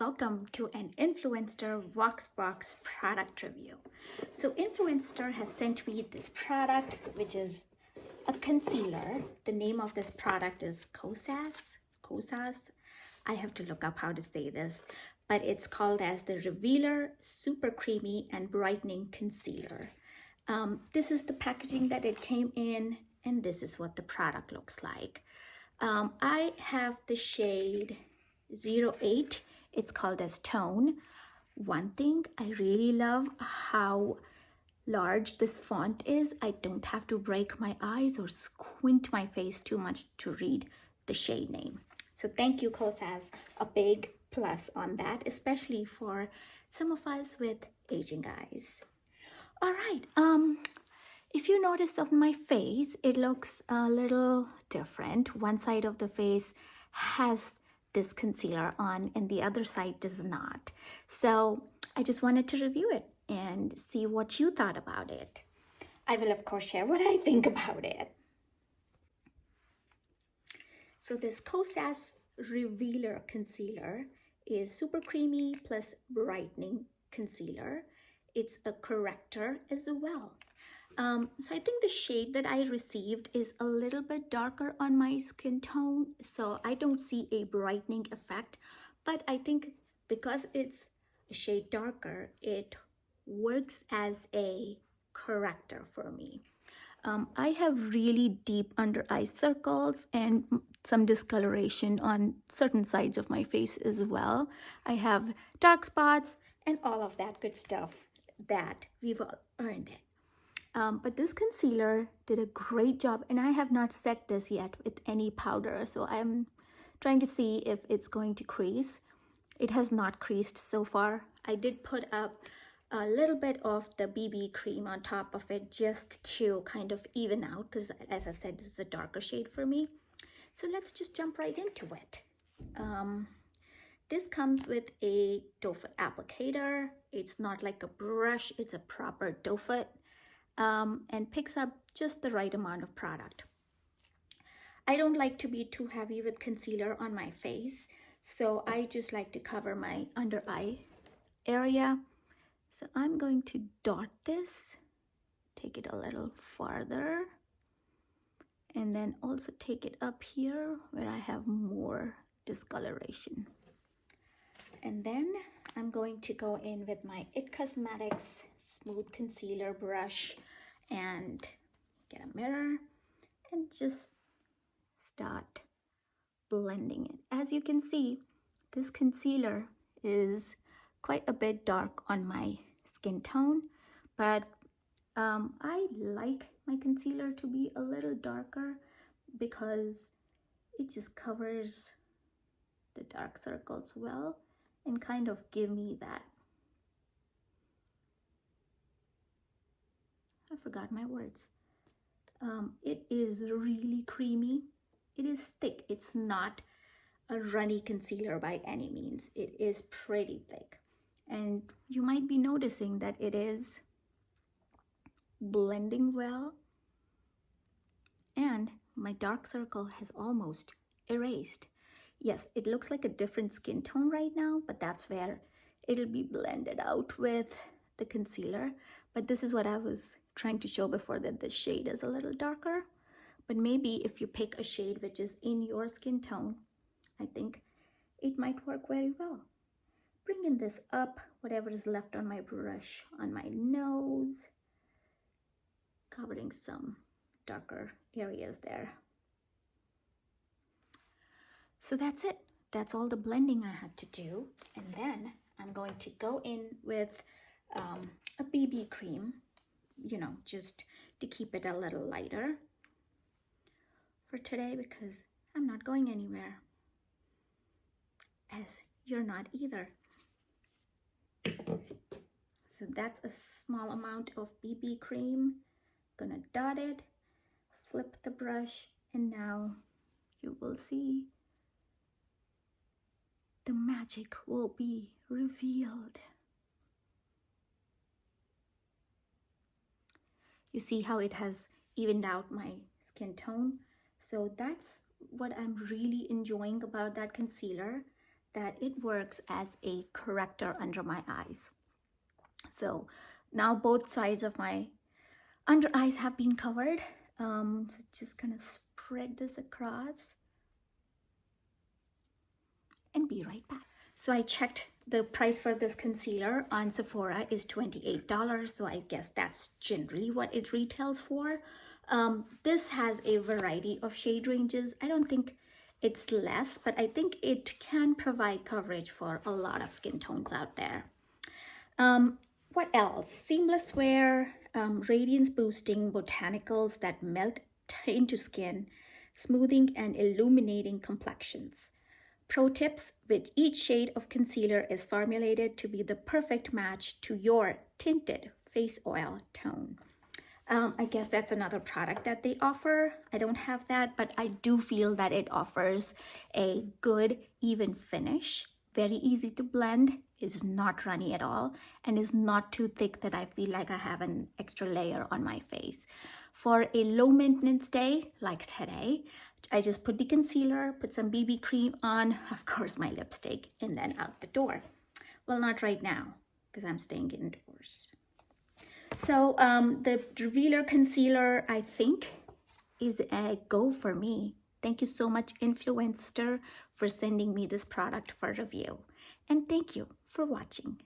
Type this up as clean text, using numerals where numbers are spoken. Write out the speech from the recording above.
Welcome to an Influenster Voxbox product review. So Influenster has sent me this product, which is a concealer. The name of this product is Kosas. I have to look up how to say this, but it's called as the Revealer Super Creamy and Brightening Concealer. This is the packaging that it came in, and this is what the product looks like. I have the shade 08. It's called as Tone. One thing I really love how large this font is. I don't have to break my eyes or squint my face too much to read the shade name. So thank you, Kosas. A big plus on that, especially for some of us with aging eyes. All right, if you notice on my face, it looks a little different. One side of the face has this concealer on and the other side does not. So I just wanted to review it and see what you thought about it. I will of course share what I think about it. So this Kosas Revealer concealer is super creamy plus brightening concealer. It's a corrector as well. So I think the shade that I received is a little bit darker on my skin tone, so I don't see a brightening effect, but I think because it's a shade darker, it works as a corrector for me. I have really deep under eye circles and some discoloration on certain sides of my face as well. I have dark spots and all of that good stuff that we've all earned it. But this concealer did a great job, and I have not set this yet with any powder, so I'm trying to see if it's going to crease. It has not creased so far. I did put up a little bit of the BB cream on top of it just to kind of even out, because as I said, this is a darker shade for me. So let's just jump right into it. This comes with a doe foot applicator. It's not like a brush, it's a proper doe foot. And picks up just the right amount of product. I don't like to be too heavy with concealer on my face, so I just like to cover my under eye area. So I'm going to dot this, take it a little farther, and then also take it up here where I have more discoloration. And then I'm going to go in with my It Cosmetics Smooth Concealer brush and get a mirror and just start blending it. As you can see, this concealer is quite a bit dark on my skin tone, but I like my concealer to be a little darker because it just covers the dark circles well and kind of give me that, I forgot my words. It is really creamy. It is thick. It's not a runny concealer by any means. It is pretty thick. And you might be noticing that it is blending well. And my dark circle has almost erased. Yes, it looks like a different skin tone right now, but that's where it'll be blended out with the concealer. But this is what I was trying to show before, that the shade is a little darker. But maybe if you pick a shade which is in your skin tone, I think it might work very well. Bringing this up, whatever is left on my brush, on my nose, covering some darker areas there. So that's it. That's all the blending I had to do. And then I'm going to go in with a BB cream, you know, just to keep it a little lighter for today, because I'm not going anywhere, as you're not either. So that's a small amount of BB cream. Gonna dot it, flip the brush, and now you will see the magic will be revealed. You see how it has evened out my skin tone? So that's what I'm really enjoying about that concealer, that it works as a corrector under my eyes. So now both sides of my under eyes have been covered. So just gonna spread this across and be right back. So I checked the price for this concealer on Sephora is $28. So I guess that's generally what it retails for. This has a variety of shade ranges. I don't think it's less, but I think it can provide coverage for a lot of skin tones out there. What else? Seamless wear, radiance boosting botanicals that melt into skin, smoothing and illuminating complexions. Pro tips: with each shade of concealer is formulated to be the perfect match to your tinted face oil tone. I guess that's another product that they offer. I don't have that, but I do feel that it offers a good, even finish. Very easy to blend, is not runny at all, and is not too thick that I feel like I have an extra layer on my face. For a low maintenance day like today, I just put the concealer, put some BB cream on, of course my lipstick, and then out the door. Well, not right now, because I'm staying indoors. So the Revealer concealer, I think, is a go for me. Thank you so much, Influenster, for sending me this product for review. And thank you for watching.